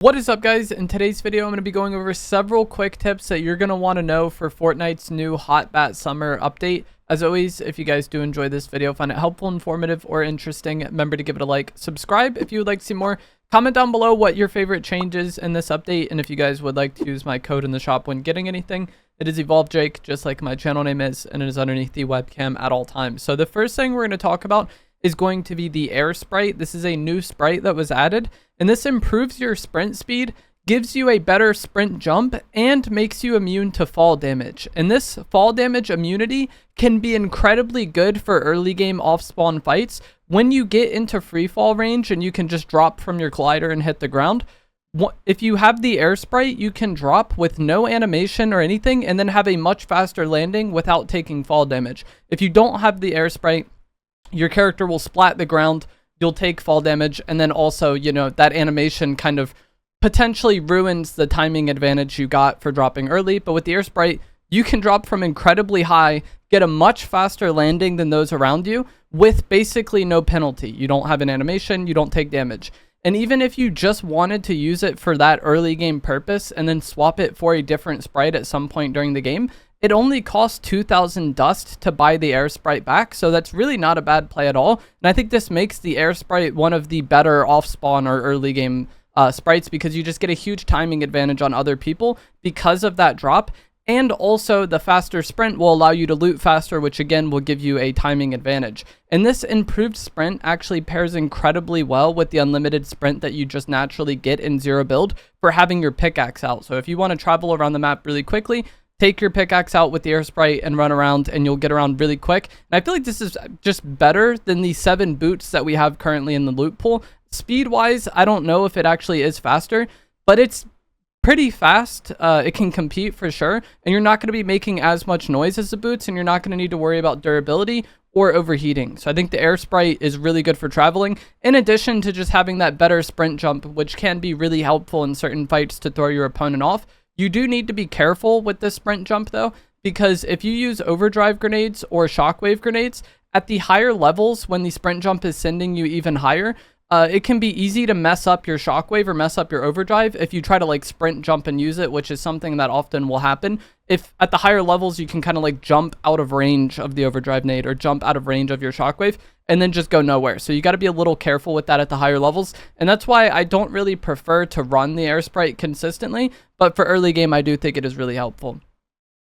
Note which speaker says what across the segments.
Speaker 1: What is up, guys? In today's video, I'm going to be going over several quick tips that you're going to want to know for Fortnite's new Hot Bat Summer update. As always, if you guys do enjoy this video, find it helpful, informative, or interesting, remember to give it a like, subscribe if you would like to see more, comment down below what your favorite changes in this update, and if you guys would like to use my code in the shop when getting anything, it is EvolveJake, just like my channel name is, and it is underneath the webcam at all times. So the first thing we're going to talk about is going to be the air sprite. This is a new sprite that was added, and this improves your sprint speed, gives you a better sprint jump, and makes you immune to fall damage. And this fall damage immunity can be incredibly good for early game off spawn fights. When you get into free fall range and you can just drop from your glider and hit the ground, if you have the air sprite, you can drop with no animation or anything and then have a much faster landing without taking fall damage. If you don't have the air sprite, your character will splat the ground, you'll take fall damage, and then also, you know, that animation kind of potentially ruins the timing advantage you got for dropping early. But with the air sprite, you can drop from incredibly high, get a much faster landing than those around you with basically no penalty. You don't have an animation, you don't take damage. And even if you just wanted to use it for that early game purpose and then swap it for a different sprite at some point during the game, it only costs 2,000 dust to buy the air sprite back, so that's really not a bad play at all. And I think this makes the air sprite one of the better off-spawn or early game sprites, because you just get a huge timing advantage on other people because of that drop. And also the faster sprint will allow you to loot faster, which again will give you a timing advantage. And this improved sprint actually pairs incredibly well with the unlimited sprint that you just naturally get in zero build for having your pickaxe out. So if you want to travel around the map really quickly, take your pickaxe out with the air sprite and run around, and you'll get around really quick. And I feel like this is just better than the 7 boots that we have currently in the loot pool. Speed wise, I don't know if it actually is faster, but it's pretty fast. It can compete for sure, and you're not going to be making as much noise as the boots, and you're not going to need to worry about durability or overheating. So I think the air sprite is really good for traveling, in addition to just having that better sprint jump, which can be really helpful in certain fights to throw your opponent off. You do need to be careful with this sprint jump though, because if you use overdrive grenades or shockwave grenades at the higher levels, when the sprint jump is sending you even higher, it can be easy to mess up your shockwave or mess up your overdrive if you try to like sprint jump and use it, which is something that often will happen. If at the higher levels, you can kind of like jump out of range of the overdrive nade or jump out of range of your shockwave and then just go nowhere. So you got to be a little careful with that at the higher levels. And that's why I don't really prefer to run the air sprite consistently, but for early game, I do think it is really helpful.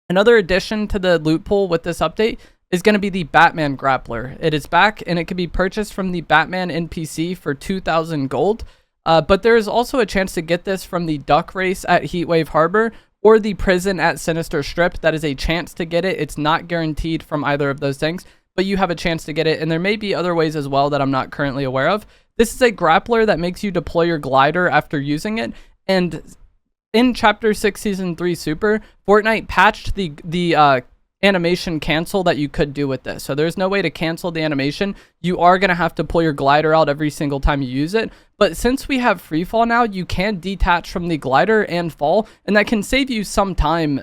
Speaker 1: Another addition to the loot pool with this update is going to be the Batman Grappler. It is back, and it can be purchased from the Batman NPC for 2,000 gold. But there is also a chance to get this from the Duck Race at Heatwave Harbor or the prison at Sinister Strip. That is a chance to get it. It's not guaranteed from either of those things, but you have a chance to get it, and there may be other ways as well that I'm not currently aware of. This is a grappler that makes you deploy your glider after using it, and in Chapter 6 Season 3 Super, Fortnite patched the animation cancel that you could do with this. So there's no way to cancel the animation. You are going to have to pull your glider out every single time you use it. But since we have free fall now, you can detach from the glider and fall, and that can save you some time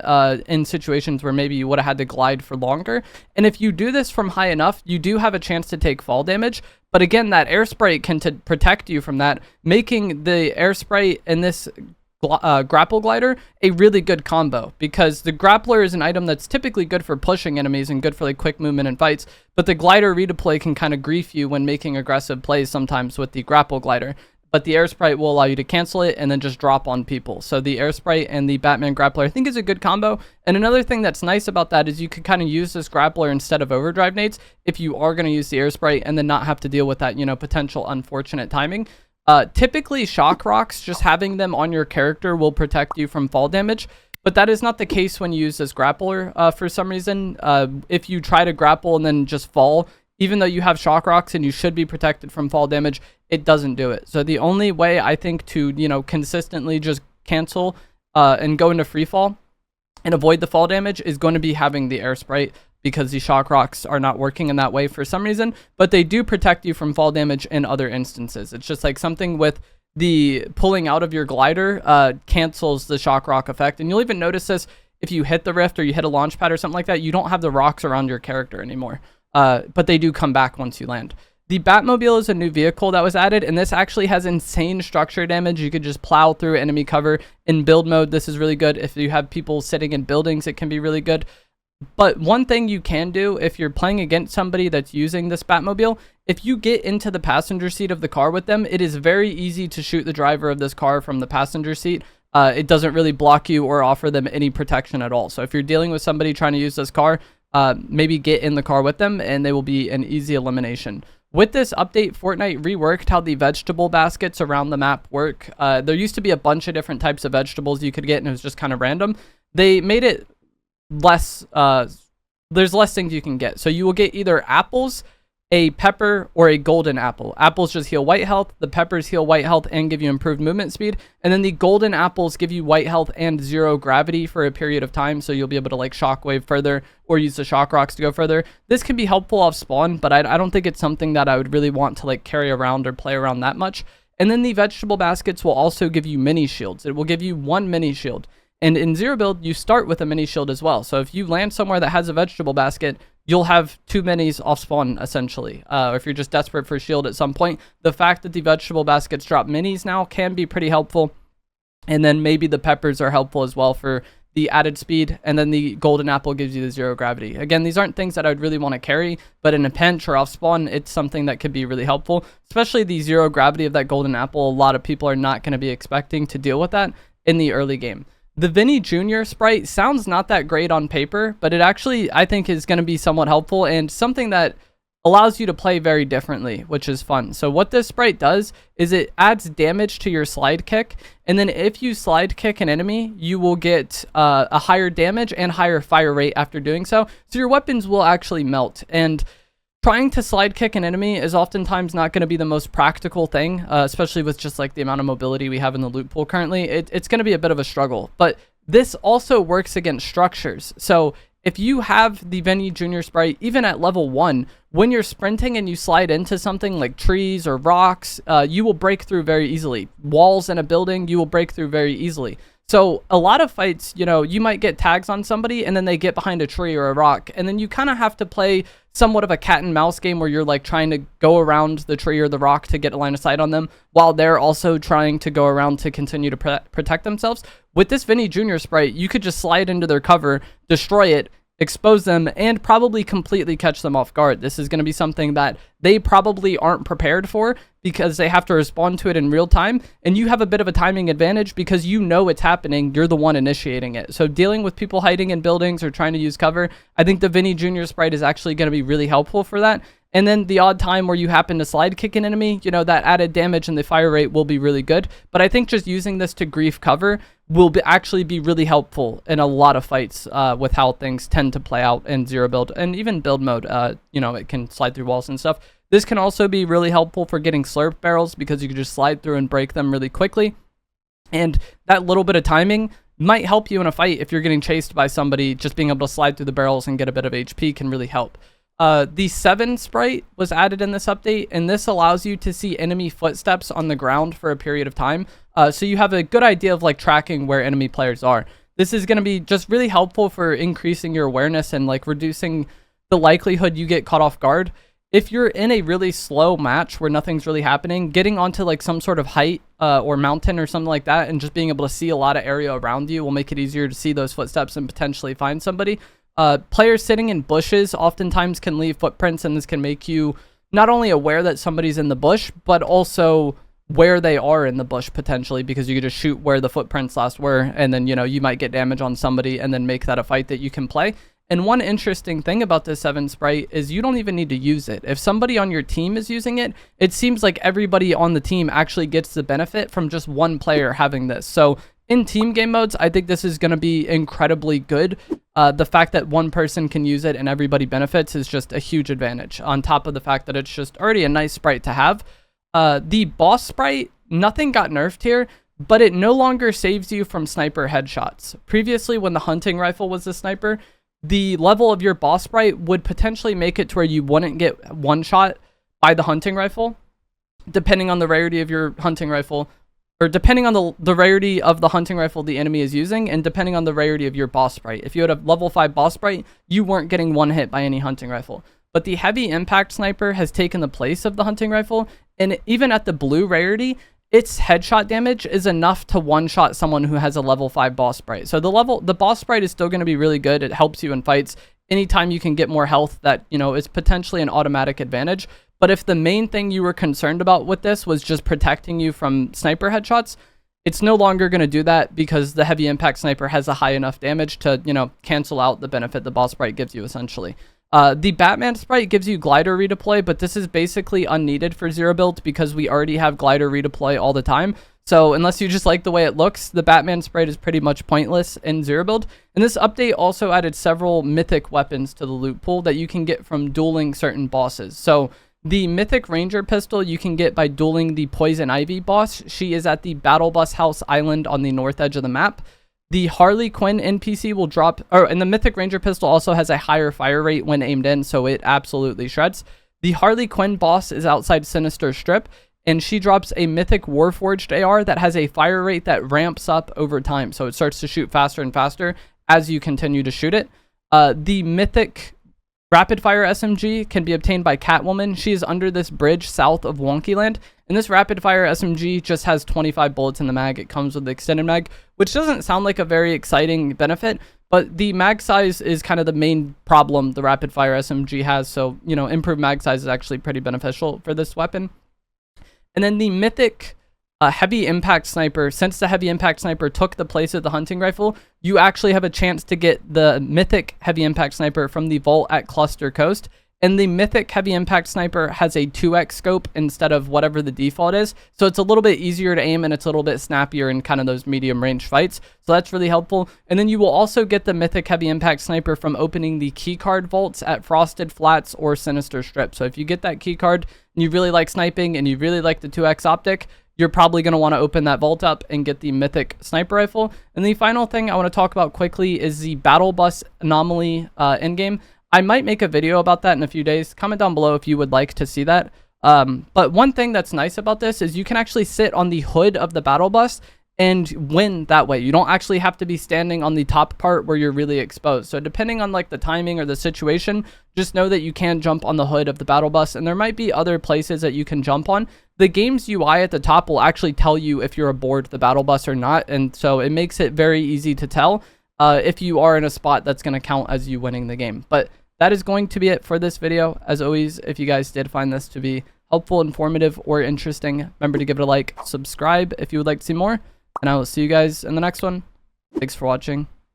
Speaker 1: in situations where maybe you would have had to glide for longer. And if you do this from high enough, you do have a chance to take fall damage. But again, that air sprite can protect you from that, making the air sprite and this grapple glider a really good combo, because the grappler is an item that's typically good for pushing enemies and good for like quick movement in fights, but the glider redeploy can kind of grief you when making aggressive plays sometimes with the grapple glider. But the air sprite will allow you to cancel it and then just drop on people. So the air sprite and the Batman Grappler I think is a good combo. And another thing that's nice about that is you could kind of use this grappler instead of overdrive nades if you are going to use the air sprite, and then not have to deal with that, you know, potential unfortunate timing. Typically shock rocks, just having them on your character will protect you from fall damage, but that is not the case when you use this grappler for some reason. If you try to grapple and then just fall, even though you have shock rocks and you should be protected from fall damage, it doesn't do it. So the only way I think to, you know, consistently just cancel and go into free fall and avoid the fall damage is going to be having the air sprite, because the shock rocks are not working in that way for some reason, but they do protect you from fall damage in other instances. It's just like something with the pulling out of your glider cancels the shock rock effect. And you'll even notice this if you hit the rift or you hit a launch pad or something like that, you don't have the rocks around your character anymore, but they do come back once you land. The Batmobile is a new vehicle that was added, and this actually has insane structure damage. You could just plow through enemy cover in build mode. This is really good. If you have people sitting in buildings, it can be really good. But one thing you can do if you're playing against somebody that's using this Batmobile, if you get into the passenger seat of the car with them, it is very easy to shoot the driver of this car from the passenger seat. It doesn't really block you or offer them any protection at all. So if you're dealing with somebody trying to use this car, maybe get in the car with them and they will be an easy elimination. With this update, Fortnite reworked how the vegetable baskets around the map work. There used to be a bunch of different types of vegetables you could get, and it was just kind of random. They made it less, there's less things you can get. So you will get either apples, a pepper, or a golden apple. Apples just heal white health, the peppers heal white health and give you improved movement speed, and then the golden apples give you white health and 0 gravity for a period of time, so you'll be able to like shockwave further or use the shock rocks to go further. This can be helpful off spawn, but I don't think it's something that I would really want to like carry around or play around that much. And then the vegetable baskets will also give you mini shields. It will give you 1 mini shield. And in zero build, you start with a mini shield as well. So if you land somewhere that has a vegetable basket, you'll have 2 minis off spawn, essentially. Or if you're just desperate for a shield at some point, the fact that the vegetable baskets drop minis now can be pretty helpful. And then maybe the peppers are helpful as well for the added speed. And then the golden apple gives you the 0 gravity. Again, these aren't things that I would really want to carry, but in a pinch or off spawn, it's something that could be really helpful. Especially the 0 gravity of that golden apple. A lot of people are not going to be expecting to deal with that in the early game. The Vinny Jr. sprite sounds not that great on paper, but it actually, I think, is going to be somewhat helpful and something that allows you to play very differently, which is fun. So what this sprite does is it adds damage to your slide kick, and then if you slide kick an enemy, you will get a higher damage and higher fire rate after doing so. So your weapons will actually melt, and trying to slide kick an enemy is oftentimes not going to be the most practical thing, especially with just like the amount of mobility we have in the loot pool currently. It's going to be a bit of a struggle, but this also works against structures. So if you have the Vinny Jr. sprite, even at level 1, when you're sprinting and you slide into something like trees or rocks, you will break through very easily. Walls in a building, you will break through very easily. So a lot of fights, you know, you might get tags on somebody and then they get behind a tree or a rock, and then you kind of have to play somewhat of a cat and mouse game where you're like trying to go around the tree or the rock to get a line of sight on them while they're also trying to go around to continue to protect themselves. With this Vinny Jr. sprite, you could just slide into their cover, destroy it, expose them, and probably completely catch them off guard. This is going to be something that they probably aren't prepared for because they have to respond to it in real time, and you have a bit of a timing advantage because you know it's happening. You're the one initiating it. So dealing with people hiding in buildings or trying to use cover, I think the Vinny Jr. sprite is actually going to be really helpful for that. And then the odd time where you happen to slide kick an enemy, you know, that added damage and the fire rate will be really good. But I think just using this to grief cover will actually be really helpful in a lot of fights with how things tend to play out in zero build and even build mode. You know, it can slide through walls and stuff. This can also be really helpful for getting slurp barrels because you can just slide through and break them really quickly. And that little bit of timing might help you in a fight if you're getting chased by somebody. Just being able to slide through the barrels and get a bit of HP can really help. The 7 sprite was added in this update, and this allows you to see enemy footsteps on the ground for a period of time. So you have a good idea of like tracking where enemy players are. This is going to be just really helpful for increasing your awareness and like reducing the likelihood you get caught off guard. If you're in a really slow match where nothing's really happening, getting onto like some sort of height or mountain or something like that and just being able to see a lot of area around you will make it easier to see those footsteps and potentially find somebody. Players sitting in bushes oftentimes can leave footprints, and this can make you not only aware that somebody's in the bush, but also where they are in the bush potentially, because you could just shoot where the footprints last were, and then, you know, you might get damage on somebody and then make that a fight that you can play. And one interesting thing about this 7 sprite is you don't even need to use it. If somebody on your team is using it, it seems like everybody on the team actually gets the benefit from just one player having this. So in team game modes, I think this is going to be incredibly good. The fact that one person can use it and everybody benefits is just a huge advantage, on top of the fact that it's just already a nice sprite to have. The boss sprite, nothing got nerfed here, but it no longer saves you from sniper headshots. Previously, when the hunting rifle was the sniper, the level of your boss sprite would potentially make it to where you wouldn't get one shot by the hunting rifle, depending on the rarity of your hunting rifle, or depending on the rarity of the hunting rifle the enemy is using, and depending on the rarity of your boss sprite. If you had a level 5 boss sprite, you weren't getting one hit by any hunting rifle. but the heavy impact sniper has taken the place of the hunting rifle. And even at the blue rarity, its headshot damage is enough to one-shot someone who has a level 5 boss sprite. So the boss sprite is still going to be really good. It helps you in fights. Anytime you can get more health, that, you know, is potentially an automatic advantage. But if the main thing you were concerned about with this was just protecting you from sniper headshots, it's no longer going to do that, because the heavy impact sniper has a high enough damage to, you know, cancel out the benefit the boss sprite gives you, essentially. The Batman sprite gives you glider redeploy, but this is basically unneeded for zero build because we already have glider redeploy all the time. So unless you just like the way it looks, the Batman sprite is pretty much pointless in zero build. And this update also added several mythic weapons to the loot pool that you can get from dueling certain bosses. So the mythic ranger pistol you can get by dueling the poison ivy boss. She is at the battle bus house island on the north edge of the map. The Harley Quinn NPC will drop, and the mythic ranger pistol also has a higher fire rate when aimed in, so it absolutely shreds. The Harley Quinn boss is outside Sinister Strip, and she drops a mythic warforged AR that has a fire rate that ramps up over time, so it starts to shoot faster and faster as you continue to shoot it. The mythic rapid fire SMG can be obtained by Catwoman. She is under this bridge south of Wonkyland, and this rapid fire SMG just has 25 bullets in the mag. It comes with the extended mag, which doesn't sound like a very exciting benefit, but the mag size is kind of the main problem the rapid fire SMG has. So, you know, improved mag size is actually pretty beneficial for this weapon. And then the mythic heavy impact sniper, since the heavy impact sniper took the place of the hunting rifle, you actually have a chance to get the mythic heavy impact sniper from the vault at Cluster Coast. And the mythic heavy impact sniper has a 2x scope instead of whatever the default is. So it's a little bit easier to aim, and it's a little bit snappier in kind of those medium range fights. So that's really helpful. And then you will also get the mythic heavy impact sniper from opening the keycard vaults at Frosted Flats or Sinister Strip. So if you get that keycard and you really like sniping and you really like the 2x optic, you're probably going to want to open that vault up and get the mythic sniper rifle. And the final thing I want to talk about quickly is the battle bus anomaly in-game. I might make a video about that in a few days. Comment down below if you would like to see that. But one thing that's nice about this is you can actually sit on the hood of the battle bus and win that way. You don't actually have to be standing on the top part where you're really exposed. So depending on like the timing or the situation, just know that you can jump on the hood of the battle bus, and there might be other places that you can jump on. The game's UI at the top will actually tell you if you're aboard the battle bus or not, and so it makes it very easy to tell if you are in a spot that's going to count as you winning the game. But that is going to be it for this video. As always, if you guys did find this to be helpful, informative, or interesting, remember to give it a like, subscribe if you would like to see more, and I will see you guys in the next one. Thanks for watching.